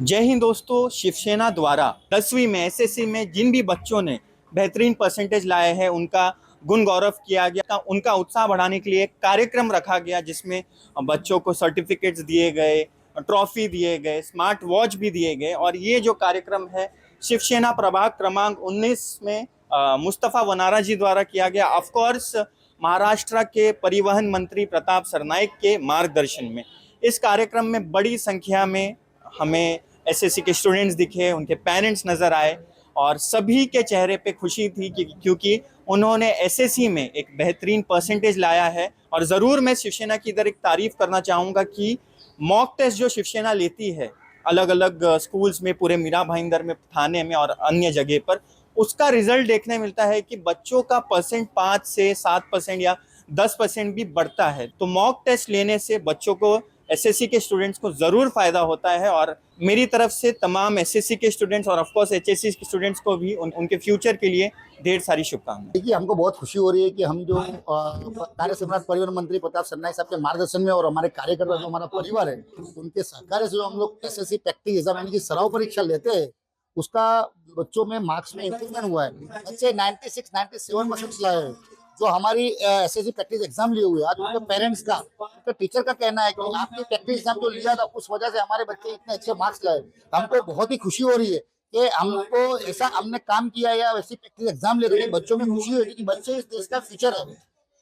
जय हिंद दोस्तों। शिवसेना द्वारा 10वीं में एसएससी में जिन भी बच्चों ने बेहतरीन परसेंटेज लाए हैं उनका गुण गौरव किया गया। उनका उत्साह बढ़ाने के लिए एक कार्यक्रम रखा गया जिसमें बच्चों को सर्टिफिकेट्स दिए गए, ट्रॉफी दिए गए, स्मार्ट वॉच भी दिए गए। और ये जो कार्यक्रम है शिवसेना प्रभाग क्रमांक 19 में मुस्तफ़ा वनारा जी द्वारा किया गया। ऑफकोर्स महाराष्ट्र के परिवहन मंत्री प्रताप सरनाइक के मार्गदर्शन में इस कार्यक्रम में बड़ी संख्या में हमें एसएससी के स्टूडेंट्स दिखे, उनके पेरेंट्स नज़र आए और सभी के चेहरे पे खुशी थी क्योंकि उन्होंने एसएससी में एक बेहतरीन परसेंटेज लाया है। और ज़रूर मैं शिवसेना की इधर एक तारीफ़ करना चाहूँगा कि मॉक टेस्ट जो शिवसेना लेती है अलग अलग स्कूल्स में, पूरे मीरा भाईंदर में, थाने में और अन्य जगह पर, उसका रिजल्ट देखने मिलता है कि बच्चों का परसेंट 5 से 7% या 10% भी बढ़ता है। तो मॉक टेस्ट लेने से बच्चों को, एसएससी के स्टूडेंट्स को ज़रूर फ़ायदा होता है। और मेरी तरफ से तमाम एसएससी के स्टूडेंट्स और ऑफकोर्स एचएससी के स्टूडेंट्स को भी उनके फ्यूचर के लिए ढेर सारी शुभकामनाएं। देखिए, हमको बहुत खुशी हो रही है कि हम जो कार्य सम्राट परिवहन मंत्री प्रताप सरनाइक साहब के मार्गदर्शन में और हमारे कार्यकर्ता जो हमारा परिवार है उनके सहकार्य से जो हम लोग एसएससी प्रैक्टिस एग्जाम यानी कि सराव परीक्षा लेते हैं उसका बच्चों में मार्क्स में इंप्रूवमेंट हुआ है। बच्चे 96-97% लाए हैं जो हमारी एसएससी प्रैक्टिस एग्जाम लिए हुए। आज उनके पेरेंट्स का, उनके टीचर का कहना है कि आपने प्रैक्टिस एग्जाम जो लिया था उस वजह से हमारे बच्चे इतने अच्छे मार्क्स लाए। हमको बहुत ही खुशी हो रही है कि हमको ऐसा हमने काम किया या वैसी प्रैक्टिस एग्जाम ले रही है। बच्चों में खुशी होगी कि बच्चे इस देश का फ्यूचर है।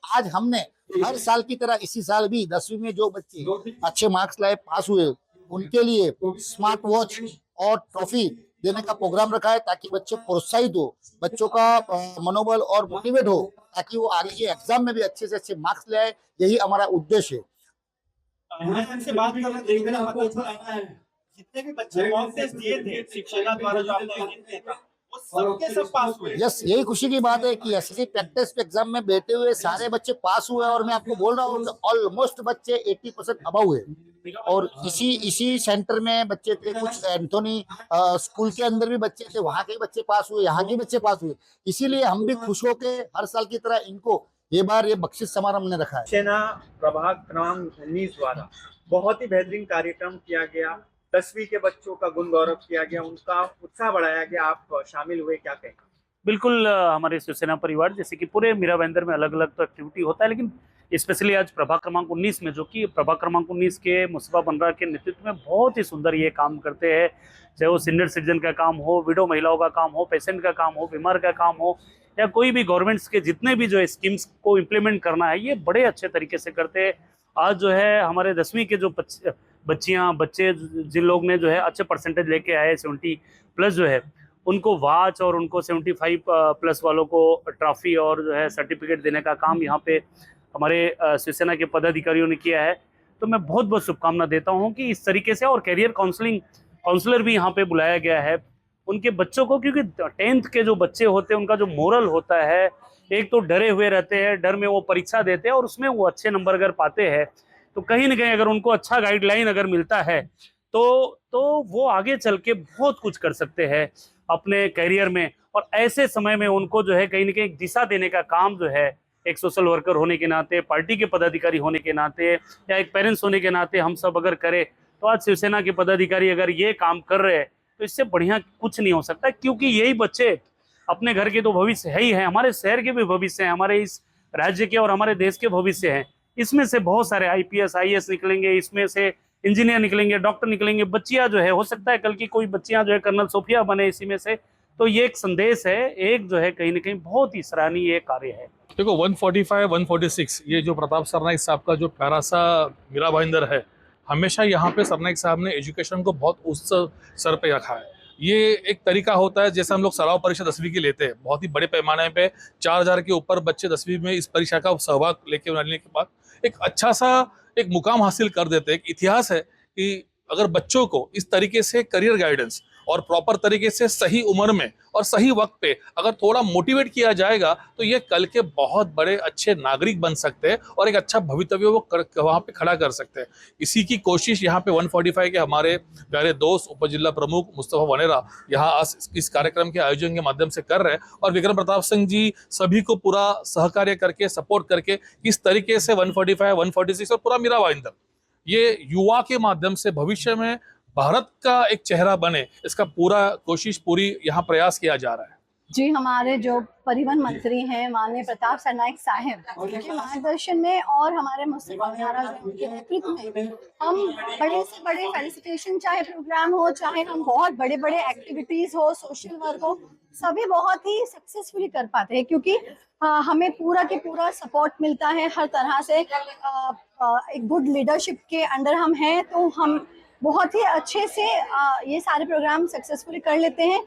आज हमने हर साल की तरह इसी साल भी 10वीं में जो बच्चे अच्छे मार्क्स लाए, पास हुए, उनके लिए स्मार्ट वॉच और ट्रॉफी देने का प्रोग्राम रखा है ताकि बच्चे प्रोत्साहित हो, बच्चों का मनोबल और मोटिवेट हो ताकि वो आगे के एग्जाम में भी अच्छे से अच्छे मार्क्स ले आए। यही हमारा उद्देश्य है। मैं आपसे बात करना देखना पता चला जितने भी बच्चे मॉक टेस्ट दिए थे शिवसेना द्वारा जो आपने दिए था वो सबके सब पास हुए। यस, यही खुशी की बात है कि एसएससी प्रैक्टिस एग्जाम में बैठे हुए सारे बच्चे पास हुए और मैं आपको बोल रहा हूँ ऑलमोस्ट बच्चे 80% अबव हुए। और इसी सेंटर में बच्चे थे, कुछ एंथोनी स्कूल के अंदर भी बच्चे थे, वहाँ के बच्चे पास हुए, यहाँ के बच्चे पास हुए। इसीलिए हम भी खुश होके हर साल की तरह इनको ये बार ये बख्शिश समारोह ने रखा है। शिवसेना प्रभाग क्रमांक 19 द्वारा बहुत ही बेहतरीन कार्यक्रम किया गया। 10वीं के बच्चों का गुण गौरव किया गया, उनका उत्साह बढ़ाया गया। आप शामिल हुए, क्या कहें? बिल्कुल, हमारे शिवसेना परिवार जैसे कि पूरे मीरा भाईंदर में अलग अलग तो एक्टिविटी होता है, लेकिन स्पेशली आज प्रभाग क्रमांक 19 में, जो कि प्रभाग क्रमांक 19 के मुस्तफा बनरा के नेतृत्व में बहुत ही सुंदर ये काम करते हैं। चाहे वो सीनियर सिटीजन का काम हो, विडो महिलाओं का काम हो, पेशेंट का काम हो, बीमार का काम हो, या कोई भी गवर्नमेंट्स के जितने भी जो स्कीम्स को इम्प्लीमेंट करना है, ये बड़े अच्छे तरीके से करते हैं। आज जो है हमारे 10वीं के जो बच्चे जिन लोग ने जो है अच्छे परसेंटेज लेके आए, 70+ जो है, उनको वॉच और उनको 75+ वालों को ट्रॉफी और जो है सर्टिफिकेट देने का काम यहाँ पे हमारे शिवसेना के पदाधिकारियों ने किया है। तो मैं बहुत बहुत शुभकामना देता हूँ कि इस तरीके से, और कैरियर काउंसलर भी यहाँ पे बुलाया गया है उनके बच्चों को, क्योंकि 10th के जो बच्चे होते हैं उनका जो मोरल होता है, एक तो डरे हुए रहते हैं, डर में वो परीक्षा देते हैं और उसमें वो अच्छे नंबर अगर पाते हैं तो कहीं ना कहीं अगर उनको अच्छा गाइडलाइन अगर मिलता है तो वो आगे चल के बहुत कुछ कर सकते हैं अपने करियर में। और ऐसे समय में उनको जो है कहीं ना कहीं एक दिशा देने का काम जो है, एक सोशल वर्कर होने के नाते, पार्टी के पदाधिकारी होने के नाते, या एक पेरेंट्स होने के नाते हम सब अगर करें, तो आज शिवसेना के पदाधिकारी अगर ये काम कर रहे हैं तो इससे बढ़िया कुछ नहीं हो सकता। क्योंकि यही बच्चे अपने घर के तो भविष्य है ही है, हमारे शहर के भी भविष्य हैं, हमारे इस राज्य के और हमारे देश के भविष्य हैं। इसमें से बहुत सारे आईपीएस आईएएस निकलेंगे, इसमें से इंजीनियर निकलेंगे, डॉक्टर निकलेंगे, बच्चियां जो है, हो सकता है कल की कोई बच्चियां जो है कर्नल सोफिया बने इसी में से। तो ये एक संदेश है, एक जो है कहीं ना कहीं बहुत ही सराहनीय कार्य है। देखो, 145 146 ये जो प्रताप सरनाइक साहब का जो प्यारा सा मीरा भाईंदर है, हमेशा यहाँ पे सरनाइक साहब ने एजुकेशन को बहुत उच्च सर पे रखा है। ये एक तरीका होता है जैसे हम लोग सराव परीक्षा 10वीं की लेते हैं, बहुत ही बड़े पैमाने पे 4000 के ऊपर बच्चे 10वीं में इस परीक्षा का सहभाग लेके लेने के बाद एक अच्छा सा एक मुकाम हासिल कर देते हैं। एक इतिहास है कि अगर बच्चों को इस तरीके से करियर गाइडेंस और प्रॉपर तरीके से सही उम्र में और सही वक्त पे अगर थोड़ा मोटिवेट किया जाएगा तो ये कल के बहुत बड़े अच्छे नागरिक बन सकते हैं और एक अच्छा भवितव्य वो वहाँ पे खड़ा कर सकते हैं। इसी की कोशिश यहाँ पे 145 के हमारे प्यारे दोस्त उप जिला प्रमुख मुस्तफा वनेरा यहाँ इस कार्यक्रम के आयोजन के माध्यम से कर रहे हैं। और विक्रम प्रताप सिंह जी सभी को पूरा सहकार्य करके, सपोर्ट करके इस तरीके से 145 146 और पूरा मीरा भाईंदर ये युवा के माध्यम से भविष्य में भारत का एक चेहरा बने, इसका पूरा कोशिश, पूरी यहाँ प्रयास किया जा रहा है। जी, हमारे जो परिवहन मंत्री हैं माननीय प्रताप सरनाईक साहब, उनके मार्गदर्शन में और हमारे मुस्तफा महाराज के नेतृत्व में हम बड़े से बड़े फेलिसिटेशन चाहे प्रोग्राम हो, चाहे हम बहुत बड़े बड़े एक्टिविटीज हो, सोशल वर्क हो, सभी बहुत ही सक्सेसफुली कर पाते हैं, क्योंकि हमें पूरा के पूरा सपोर्ट मिलता है हर तरह से। एक गुड लीडरशिप के अंडर हम हैं, तो हम बहुत ही अच्छे से ये सारे प्रोग्राम सक्सेसफुली कर लेते हैं।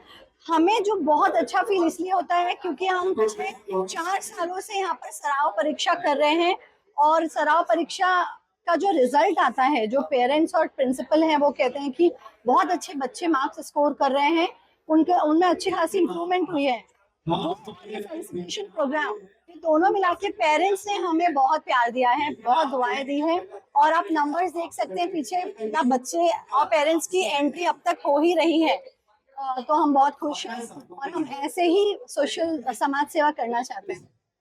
हमें जो बहुत अच्छा फील इसलिए होता है क्योंकि हम पिछले 4 सालों से यहाँ पर सराव परीक्षा कर रहे हैं, और सराव परीक्षा का जो रिजल्ट आता है, जो पेरेंट्स और प्रिंसिपल हैं वो कहते हैं कि बहुत अच्छे बच्चे मार्क्स स्कोर कर रहे हैं, उनमें अच्छी खासी इंप्रूवमेंट हुई है। फेलिसिटेशन प्रोग्राम, ये दोनों मिला के पेरेंट्स ने हमें बहुत प्यार दिया है, बहुत दुआएं दी हैं, और आप नंबर्स देख सकते हैं पीछे ना, बच्चे और पेरेंट्स की एंट्री अब तक हो ही रही है। तो हम बहुत खुश हैं और हम ऐसे ही सोशल समाज सेवा करना चाहते हैं।